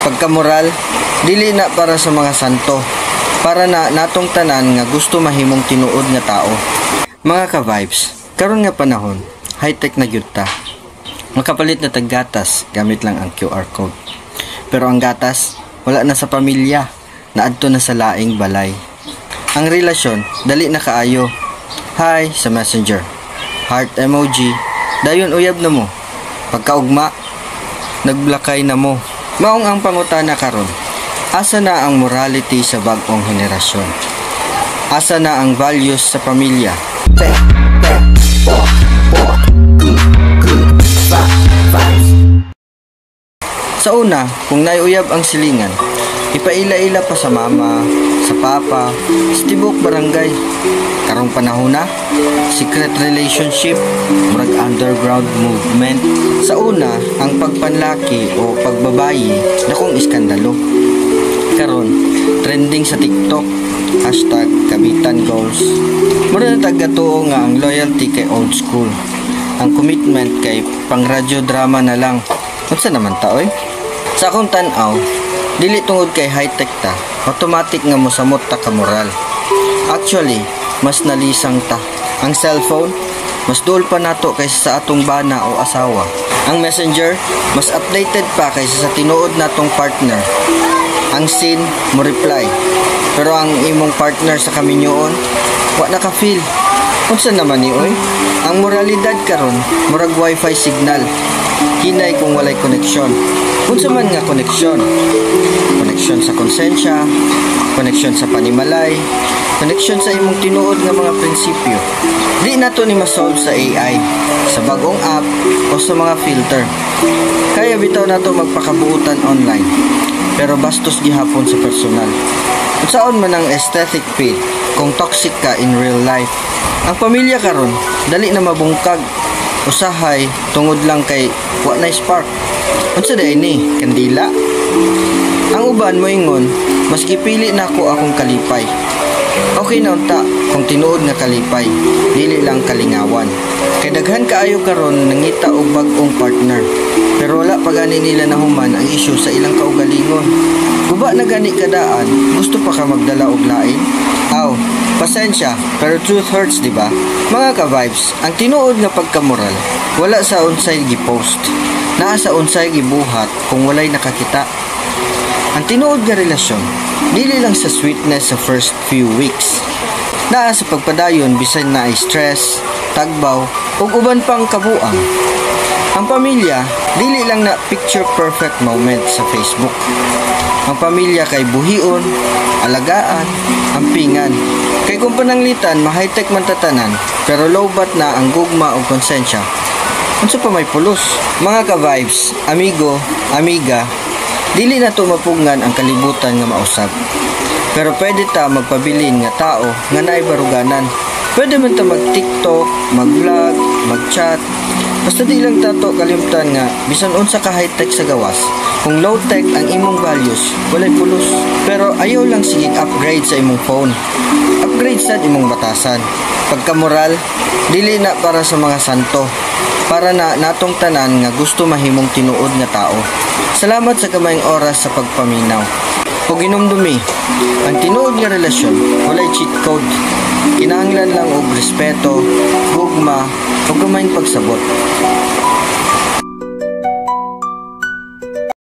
pagkamoral, dili na para sa mga santo, para na natong tanan nga gusto mahimong tinuod nga tao. Mga ka-vibes, karon nga panahon, high-tech na gyud ta. Makapalit na tag gatas gamit lang ang QR code. Pero ang gatas wala na sa pamilya, naadto na sa laing balay. Ang relasyon dali na kaayo. Hi sa Messenger, heart emoji, dayon uyab na mo. Pagkaugma, naglakay na mo. Maong ang pangutana karon, asa na ang morality sa bag-ong henerasyon? Asa na ang values sa pamilya? Sa una, kung naiuyab ang silingan, ipaila-ila pa sa mama, sa papa, sa tibok barangay. Karong panahon na, secret relationship, murag underground movement. Sa una, ang pagpanlaki o pagbabayi dakong iskandalo. Karon, trending sa TikTok, hashtag kabitan goals. Mura na taga-tuo nga ang loyalty kay old school. Ang commitment kay pang-radyo drama na lang. Unsa naman ta oy? Sa akong tan-aw, dili tungod kay high-tech ta, automatic nga mosamot ta ka moral. Actually, mas nalisang ta. Ang cellphone, mas duol pa nato kaysa sa atong bana o asawa. Ang messenger, mas updated pa kaysa sa tinuod natong partner. Ang scene, mo reply. Pero ang imong partner sa kaminyoon, wa naka-feel. Unsa naman ni oy? Ang moralidad karon, murag wifi signal. Hinay kung walay koneksyon. Unsa man nga koneksyon? Koneksyon sa konsensya, koneksyon sa panimalay, koneksyon sa imong tinuod nga mga prinsipyo. Di nato ni ma-solve sa AI, sa bagong app o sa mga filter. Kaya bitaw nato magpakabuutan online, pero bastos gihapon sa personal. Unsaon man ang aesthetic feel kung toxic ka in real life? Ang pamilya karon dali na mabungkag. Usahay tungod lang kay wa na spark. Unsa day ni? Kandila? Ang uban mo ingon, mas gipili na ako akong kalipay. Okay na unta kung tinuod nga kalipay, dili lang kalingawan. Kay daghan kaayo karon nangita og bag-ong partner, pero wala pa gani nila nahuman ang issue sa ilang kaugalingon. Guba na gani kadaan, gusto pa ka magdala og lain? Aw, pasensya, pero truth hurts, di ba? Mga ka-vibes, ang tinuod nga pagkamoral, wala sa unsay gipost, naa sa unsay gibuhat kung walay nakakita. Ang tinuod nga relasyon, dili lang sa sweetness sa first few weeks. Naa sa pagpadayon bisan na ay stress, tagbaw, ug uban pang kabuang. Ang pamilya, dili lang na picture perfect moment sa Facebook. Ang pamilya kay buhion, alagaan, ampingan. Kay kung pananglitan, ma-high-tech man tatanan, pero low-bat na ang gugma o konsensya. Unsa pa may pulos? Mga ka-vibes, amigo, amiga, dili na to mapungan ang kalibutan nga mausab. Pero pwede ta magpabilin nga tao nga naay baruganan. Pwede man ta mag-TikTok, mag-vlog, mag-chat. Basta di lang tato kalimtan nga bisan unsa ka high-tech sa gawas. Kung low-tech ang imong values, walay pulos. Pero ayaw lang sigig upgrade sa imong phone. Upgrade sa imong batasan. Pagkamoral, dili na para sa mga santo. Para na natong tanan nga gusto mahimong tinuod nga tao. Salamat sa kamayong oras sa pagpaminaw. Kung inumdumi, ang tinuod nga relasyon, walay cheat code. Kinahanglan lang og respeto, gugma, ug gamayng pagsabot.